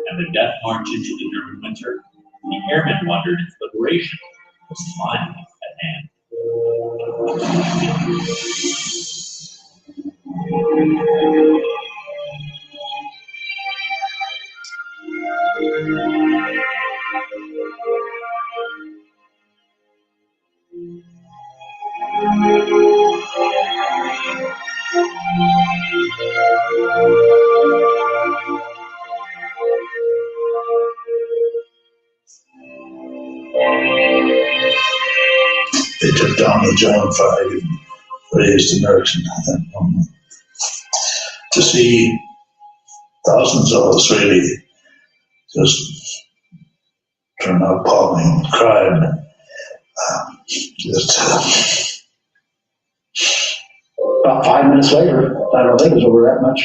and the death march into the German winter, the airmen wondered if liberation was finally at hand. They took down the German flag and raised American anthem. To see thousands of us really just turn out calling and crying. About 5 minutes later, I don't think it was over that much.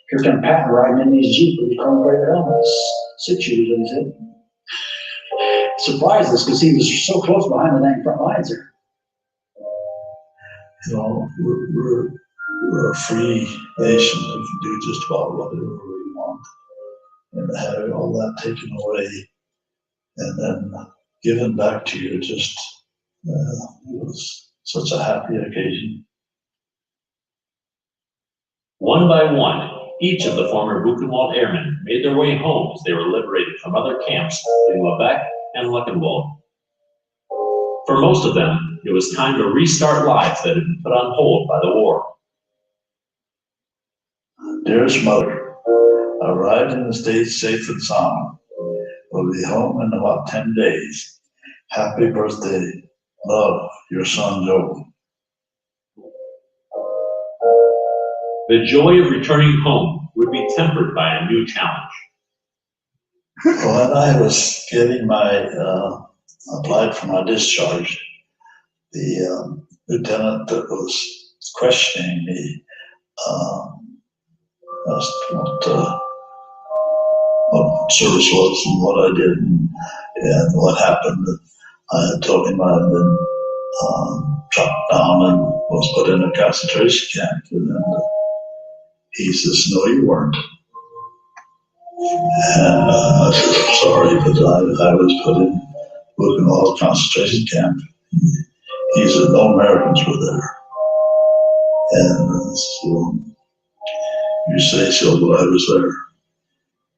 Here came Patton riding in his Jeep with his chrome plated helmets, 6 shoes in his head. surprised us because he was so close behind the dang front lines there. You know, we're a free nation that can do just about whatever we want. And having all that taken away and then given back to you just was such a happy occasion. One by one, each of the former Buchenwald Airmen made their way home as they were liberated from other camps in Lubeck and Buchenwald. For most of them, it was time to restart lives that had been put on hold by the war. Dearest mother, arrived in the States safe and sound. Will be home in about 10 days. Happy birthday. Love, your son Joe. The joy of returning home would be tempered by a new challenge. When I was getting my, applied for my discharge, the lieutenant that was questioning me asked what service was and what I did and what happened. I had told him I had been chopped down and was put in a concentration camp. And he says, no, you weren't. And I said, sorry, but I was put in Buchenwald concentration camp. He said, no Americans were there. And so you say so, but I was there.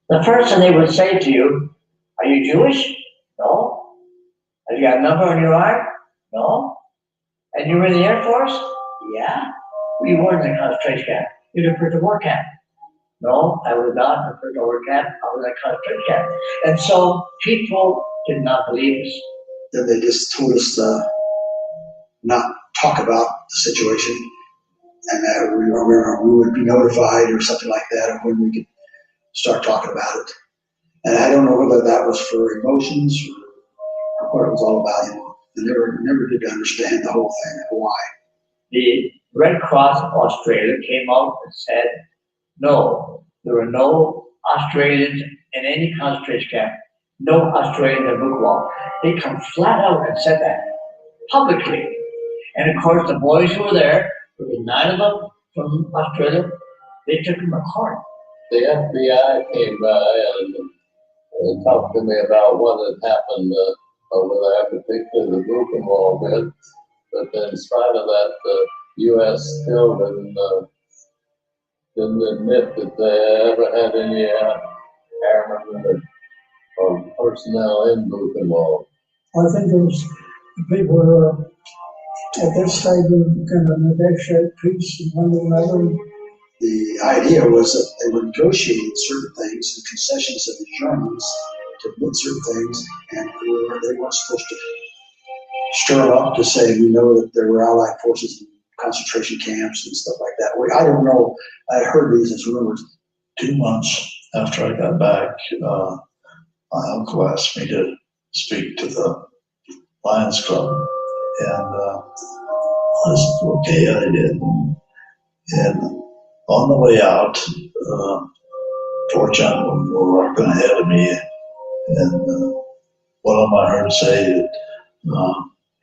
The first thing they would say to you, are you Jewish? No. Have you got a number on your arm? No. And you were in the Air Force? Yeah. Well, you weren't in a concentration camp. You were in a war camp. No, I was not in a prisoner war camp. I was in a concentration camp. And so people did not believe us. Then they just told us not talk about the situation, and that we would be notified or something like that of when we could start talking about it. And I don't know whether that was for emotions or what it was all about. You know, I never did understand the whole thing, why. The Red Cross of Australia came out and said, no, there were no Australians in any concentration camp, no Australians in Buchenwald. They come flat out and said that publicly. And of course, the boys who were there, there were 9 of them from Australia, they took them apart. The FBI came by and talked to me about what had happened over there, particularly the Buchenwald bit. But in spite of that, the U.S. still didn't admit that they ever had any airmen or personnel in Buchenwald. I think it was the people who were at that stage of kind of negotiate peace and one another. The idea was that they were negotiating certain things and concessions of the Germans to admit certain things, and they weren't supposed to stir up to say, we know that there were Allied forces in concentration camps and stuff like that. I don't know. I heard these as rumors. 2 months after I got back, my uncle asked me to speak to the Lions Club, and I said, okay, I did. And on the way out, 4 gentlemen were walking ahead of me, and one of them I heard say that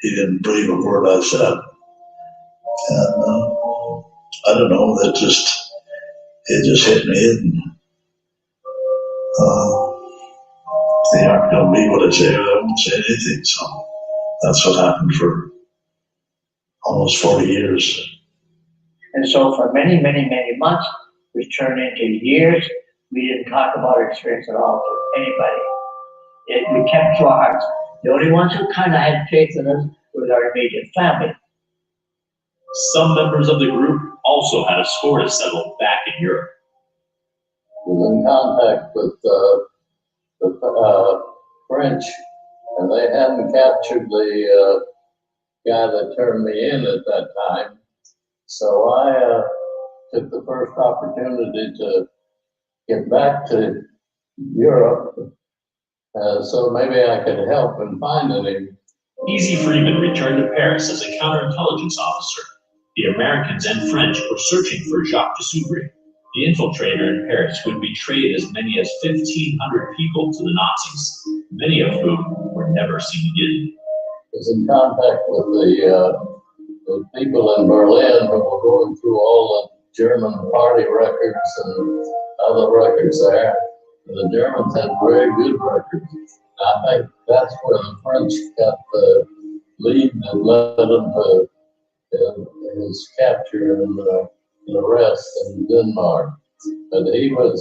he didn't believe a word I said. And I don't know, it just hit me, and they aren't going to believe what I say, or I won't say anything. So that's what happened for almost 40 years. And so for many, many, many months, which turned into years, we didn't talk about our experience at all to anybody. We kept to our hearts. The only ones who kind of had faith in us was our immediate family. Some members of the group also had a score to settle back in Europe. I was in contact with the French, and they hadn't captured the guy that turned me in at that time. So I took the first opportunity to get back to Europe, so maybe I could help in finding him. Easy Freeman returned to Paris as a counterintelligence officer. The Americans and French were searching for Jacques de Soubry, the infiltrator in Paris who had betrayed as many as 1,500 people to the Nazis. many of whom were never seen again. Was in contact with the people in Berlin who were going through all the German party records and other records there. The Germans had very good records. I think that's where the French got the lead and led them to his capture and arrest in Denmark. But he was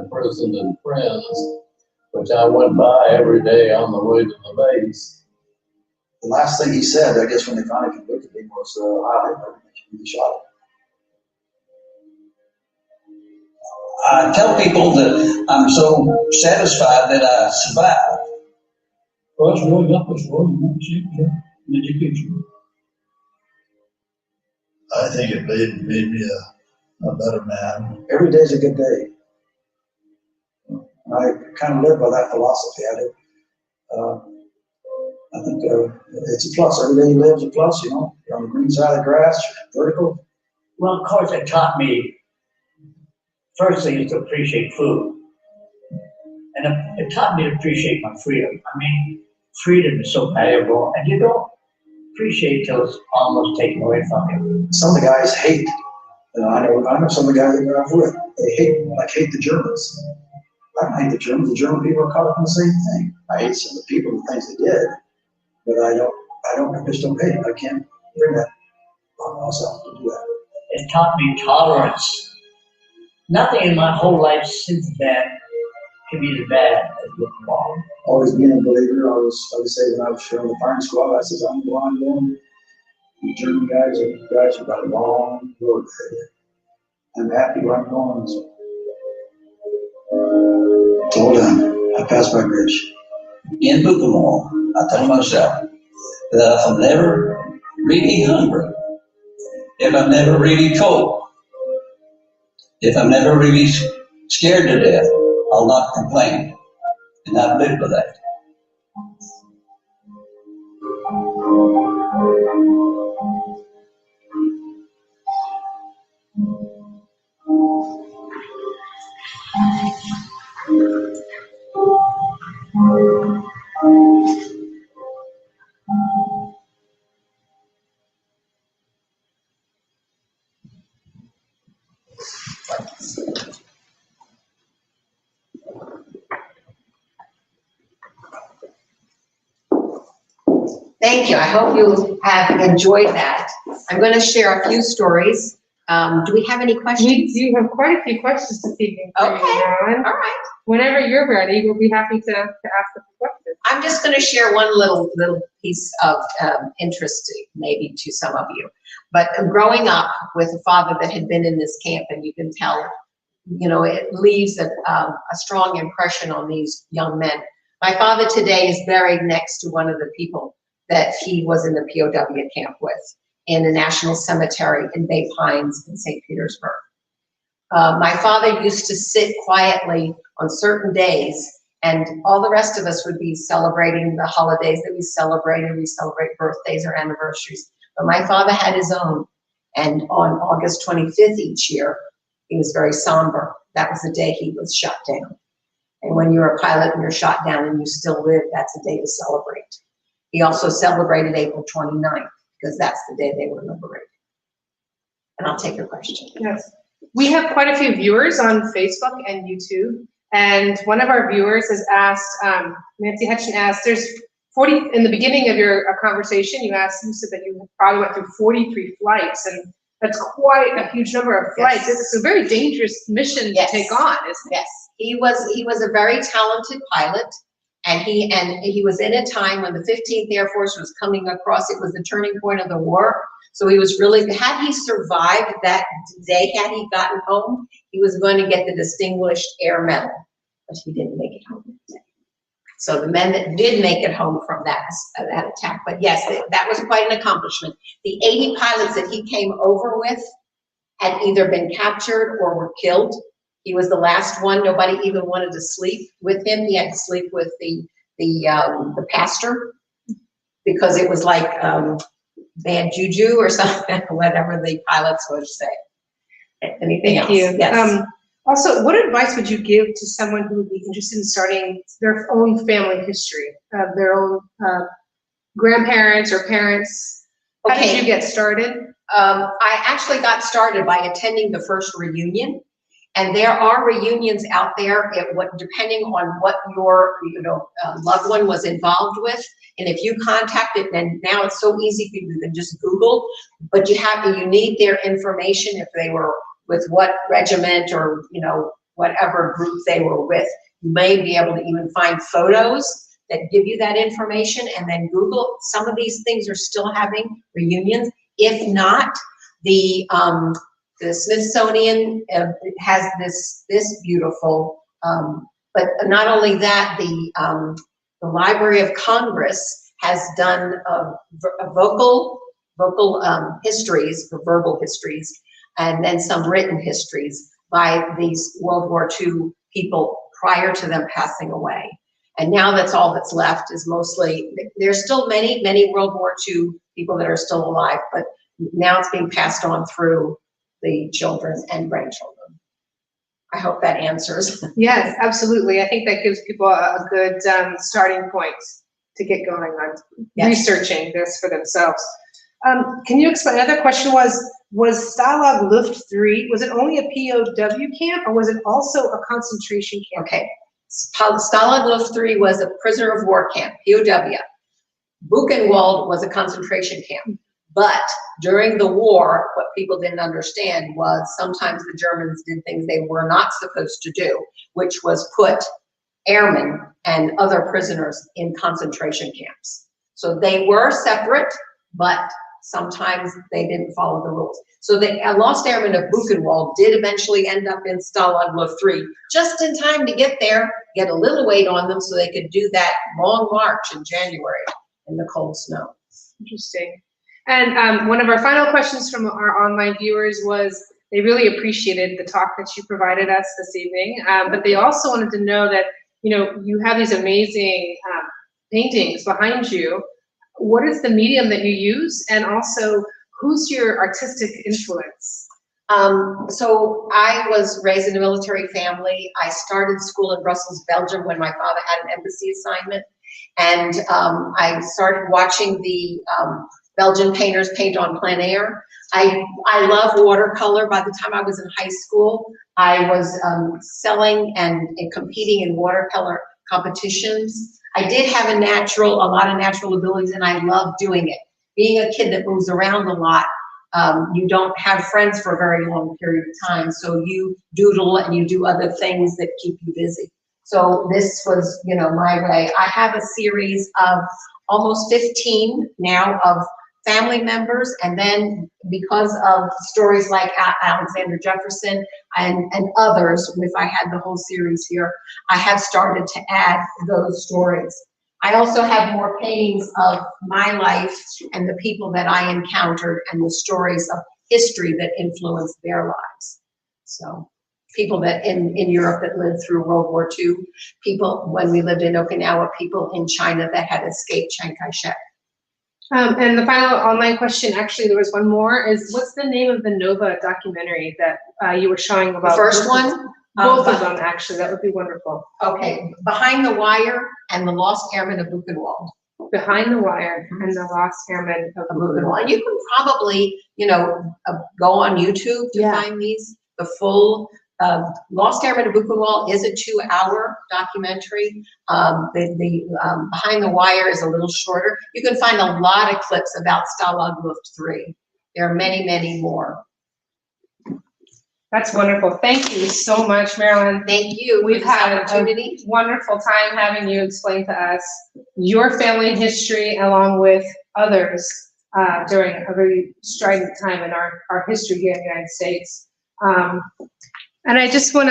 imprisoned in France, which I went by every day on the way to the base. The last thing he said, I guess, when they finally convicted him was, I he shot him. I tell people that I'm so satisfied that I survived. Well, that's really not what's wrong with education. I think it made me a better man. Every day's a good day. I kind of live by that philosophy. I think it's a plus. Every day you live is a plus, you know. You're on the green side of the grass, vertical. Well, of course, it taught me, first thing is to appreciate food. And it taught me to appreciate my freedom. I mean, freedom is so valuable, and you don't appreciate it till it's almost taken away from you. Some of the guys hate. I know some of the guys that I'm with. They hate the Germans. I don't hate the Germans. The German people are caught up in the same thing. I hate some of the people and the things they did, but I just don't hate. I can't bring that on myself to do that. It taught me tolerance. Nothing in my whole life since then can be as bad as looking wrong. Always being a believer. I would say when I was on the firing squad, I said, I'm going. The German guys have got a long road ahead. I'm happy where I'm going. So. It's all done. I passed my bridge. In Buchenwald, I tell myself that if I'm never really hungry, if I'm never really cold, if I'm never really scared to death, I'll not complain. And I've lived with that. Thank you. I hope you have enjoyed that. I'm going to share a few stories. Do we have any questions? We do have quite a few questions this evening. Okay. All right. Whenever you're ready, we'll be happy to ask the questions. I'm just going to share one little piece of interest, maybe to some of you. But growing up with a father that had been in this camp, and you can tell, you know, it leaves a strong impression on these young men. My father today is buried next to one of the people that he was in the POW camp with in the National Cemetery in Bay Pines in St. Petersburg. My father used to sit quietly on certain days, and all the rest of us would be celebrating the holidays that we celebrated. We celebrate birthdays or anniversaries. But my father had his own, and on August 25th each year, he was very somber. That was the day he was shot down. And when you're a pilot and you're shot down and you still live, that's a day to celebrate. He also celebrated April 29th because that's the day they were liberated. And I'll take your question. Yes. We have quite a few viewers on Facebook and YouTube. And one of our viewers has asked, Nancy Hutchin asked, there's 40, in the beginning of your conversation, you said that you probably went through 43 flights. And that's quite a huge number of flights. Yes. It's a very dangerous mission to take on, isn't it? Yes. He was a very talented pilot. And he was in a time when the 15th Air Force was coming across. It was the turning point of the war. So he was really, had he survived that day, had he gotten home, he was going to get the Distinguished Air Medal, but he didn't make it home that day. So the men that did make it home from that attack, but yes, that was quite an accomplishment. The 80 pilots that he came over with had either been captured or were killed. He was the last one. Nobody even wanted to sleep with him. He had to sleep with the pastor because it was like bad juju or something, whatever the pilots would say. Anything else? Thank you. Yes. Also, what advice would you give to someone who would be interested in starting their own family history of their own grandparents or parents? How did you get started? I actually got started by attending the first reunion, and there are reunions out there, depending on what your loved one was involved with. And if you contact it, and now it's so easy for you can just Google, but you need their information if they were with what regiment or whatever group they were with. You may be able to even find photos that give you that information, and then Google. Some of these things are still having reunions. If not, the Smithsonian has this beautiful, but not only that, the Library of Congress has done vocal histories, for verbal histories, and then some written histories by these World War II people prior to them passing away. And now that's all that's left is mostly, there's still many World War II people that are still alive, but now it's being passed on through the children and grandchildren. I hope that answers. Yes, absolutely. I think that gives people a good starting point to get going on researching this for themselves. Can you explain, another question was Stalag Luft 3, was it only a POW camp or was it also a concentration camp? Okay, Stalag Luft 3 was a prisoner of war camp, POW. Buchenwald was a concentration camp. But during the war, what people didn't understand was sometimes the Germans did things they were not supposed to do, which was put airmen and other prisoners in concentration camps. So they were separate, but sometimes they didn't follow the rules. So the lost airmen of Buchenwald did eventually end up in Stalag Luft 3, just in time to get there, get a little weight on them so they could do that long march in January in the cold snow. Interesting. And one of our final questions from our online viewers was they really appreciated the talk that you provided us this evening, but they also wanted to know that, you have these amazing paintings behind you. What is the medium that you use? And also, who's your artistic influence? So I was raised in a military family. I started school in Brussels, Belgium when my father had an embassy assignment. And I started watching the Belgian painters paint on plein air. I love watercolor. By the time I was in high school, I was selling and competing in watercolor competitions. I did have a lot of natural abilities, and I love doing it. Being a kid that moves around a lot, you don't have friends for a very long period of time, so you doodle and you do other things that keep you busy. So this was, my way. I have a series of almost 15 now of family members, and then because of stories like Alexander Jefferson and others, if I had the whole series here, I have started to add those stories. I also have more paintings of my life and the people that I encountered and the stories of history that influenced their lives. So people that in Europe that lived through World War II, people when we lived in Okinawa, people in China that had escaped Chiang Kai-shek. And the final online question, actually, there was one more, is what's the name of the Nova documentary that you were showing about? The first one? Both of them, actually, that would be wonderful. Okay, Behind the Wire and The Lost Airmen of Buchenwald. Behind the Wire and The Lost Airmen of Buchenwald. And you can probably, go on YouTube to find these. The full Lost Airmen of Buchenwald is a 2-hour documentary. The Behind the Wire is a little shorter. You can find a lot of clips about Stalag Luft 3. There are many more. That's wonderful. Thank you so much, Marilyn. Thank you. We've had a wonderful time having you explain to us your family history along with others during a very strident time in our history here in the United States. And I just want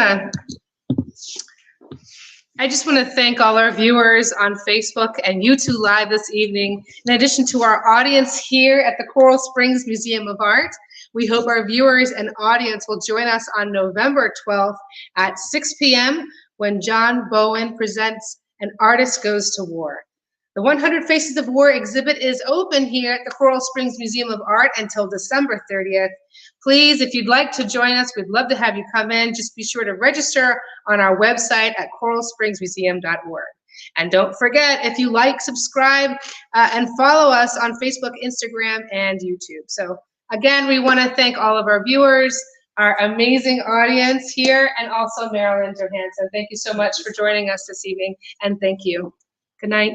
to thank all our viewers on Facebook and YouTube Live this evening. In addition to our audience here at the Coral Springs Museum of Art, we hope our viewers and audience will join us on November 12th at 6 p.m. when John Bowen presents An Artist Goes to War. The 100 Faces of War exhibit is open here at the Coral Springs Museum of Art until December 30th. Please, if you'd like to join us, we'd love to have you come in. Just be sure to register on our website at coralspringsmuseum.org. And don't forget, if you like, subscribe, and follow us on Facebook, Instagram, and YouTube. So again, we want to thank all of our viewers, our amazing audience here, and also Marilyn Johansen. Thank you so much for joining us this evening, and thank you. Good night.